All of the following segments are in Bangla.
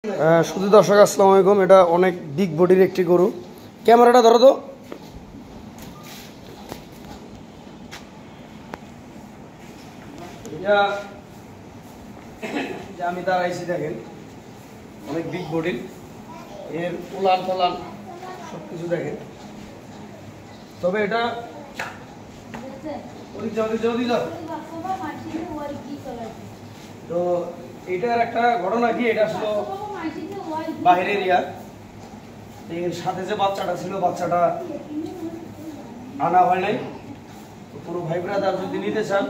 শুধু দর্শক আসসালামু আলাইকুম। এটা অনেক বিগ বডির একটি গরু। ক্যামেরাটা ধরো তো। এটা আমি দাঁড়াইছি, দেখেন অনেক বিগ বডির। এর উলান পালান সব কিছু দেখেন। তবে এটা তো এটার একটা ঘটনা কি, এটা আসলে বাইরের এরিয়া। এর সাথে যে বাচ্চাটা ছিল, বাচ্চাটা আনা হয় নাই। পুরো ভাই ব্রাদার যদি নিতে চান,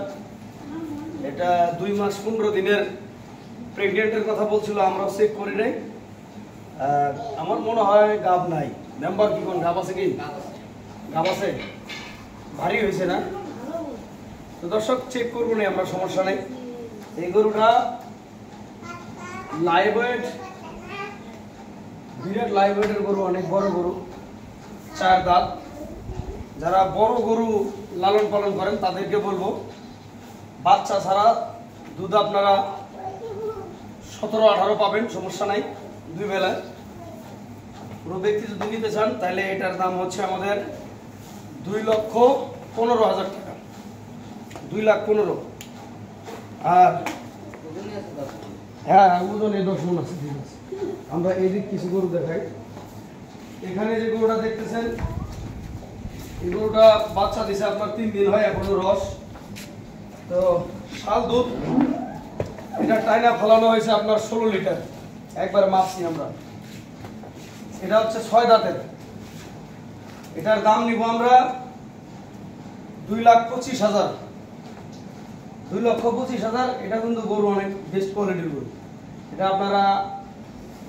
এটা 2 মাস 15 দিনের প্রেগনেন্টের কথা বলছিল, আমরা চেক করি নাই। আমার মনে হয় গাব নাই। মেম্বার কি কোন গাব আছে? কি গাব আছে? ভারী হয়েছে না? তো দর্শক চেক করবো না আমরা, সমস্যা নেই। এই গরুটা লাইভ ওয়েট, বিরাট লাইভ ওয়েটের গরু, অনেক বড় গরু, 4 দাঁত। যারা বড় গরু লালন পালন করেন তাদেরকে বলবো, বাচ্চা ছাড়া দুধ আপনারা 17-18 পাবেন, সমস্যা নাই 2 বেলায়। পুরো ব্যক্তি যদি নিতে চান তাহলে এটার দাম হচ্ছে আমাদের 2,15,000 টাকা, 2,15,000। আর হ্যাঁ, ওজনে 10 মণ আছে, ঠিক আছে। আমরা এইদিক কিছু গরু দেখাই। এখানে যে গরুটা দেখতেছেন, এই গরুটা বাচ্চা দিছে আপনার 3 দিন হয়, এখনো রস। তো শাল দুধ, এটা টাইনা ফলানো হয়েছে আপনার 16 লিটার, একবার মাপছি আমরা। এটা হচ্ছে 6 দাঁতের। এটার দাম নিব আমরা 2,25,000, 2,25,000। এটা কিন্তু গরু অনেক বেস্ট কোয়ালিটির গরু। এটা আপনারা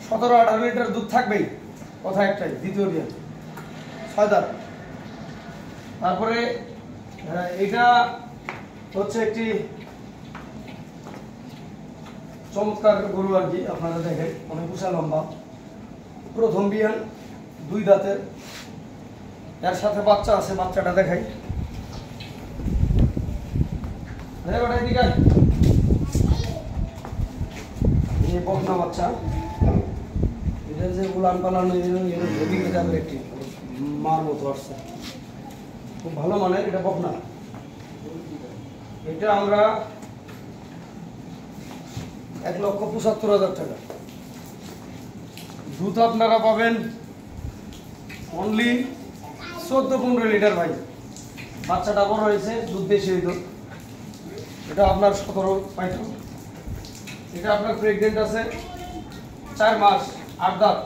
17-18 লিটার দুধ থাকবেই, কথা একটাই। দ্বিতীয় দিয়ে 6 দাঁত। তারপরে এটা হচ্ছে একটি চমৎকার গরু আর কি। আপনারা দেখেন অনেক উঁচা লম্বা, প্রথম বিয়ান, 2 দাঁতের। এর সাথে বাচ্চা আছে, বাচ্চাটা দেখাই। বকনা বাচ্চা, এটা যে উলান পালান একটি মার মতো আসছে, খুব ভালো মানের। এটা বকনা। এটা আমরা 1,75,000 টাকা। দুধ আপনারা পাবেন অনলি 14-15 লিটার ভাই। বাচ্চাটা বড় হয়েছে, দুধ বেশি হইত। এটা আপনার 17 পাইত। এটা আপনার প্রেগনেন্ট আছে, 4 মাস 8 দাঁত,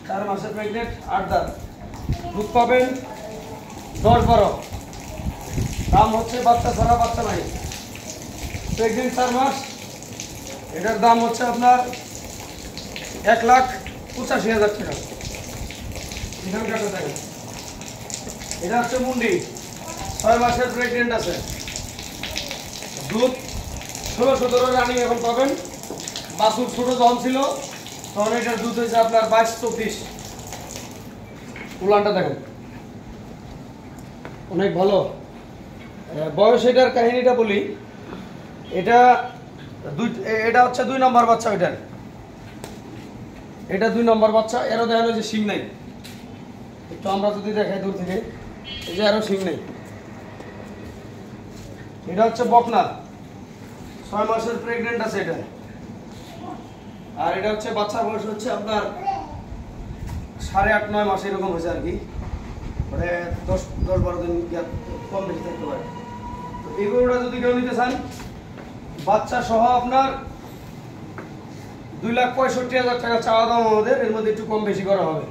4 মাসের প্রেগনেন্ট, 8 দাঁত। দুধ পাবেন 10-12। দাম হচ্ছে বাচ্চা ছাড়া, বাচ্চা নাই, প্রেগনেন্ট 4 মাস। এটার দাম হচ্ছে আপনার 1,85,000 টাকা। এটা হচ্ছে মুন্ডি, 6 মাসের প্রেগনেন্ট আছে, দুধ 16-17 রানিং এখন পাবেন। বাছুর ছোট যখন ছিল তখন এটার দুধ হয়েছে আপনার 22-24। উলানটা দেখেন অনেক ভালো। বয়স, এটার কাহিনীটা বলি। এটা হচ্ছে 2 নম্বর বাচ্চা। এটা 2 নম্বর বাচ্চা। এরও দেখানো যে শিং নাই, একটু আমরা যদি দেখাই দূর থেকে, এই যে আরো শিং নেই। এটা হচ্ছে বকনা, 6 মাসের প্রেগনেন্ট আছে এটা। আর এটা হচ্ছে বাচ্চার বয়স হচ্ছে আপনার 8.5-9 মাস এরকম হয়েছে আর কি, মানে 10-12 দিন কম বেশি থাকতে পারে। তো এই গরুটা যদি কেউ নিতে চান, বাচ্চা সহ আপনার 2,65,000 টাকা চাওয়া দাম আমাদের। এর মধ্যে একটু কম বেশি করা হবে।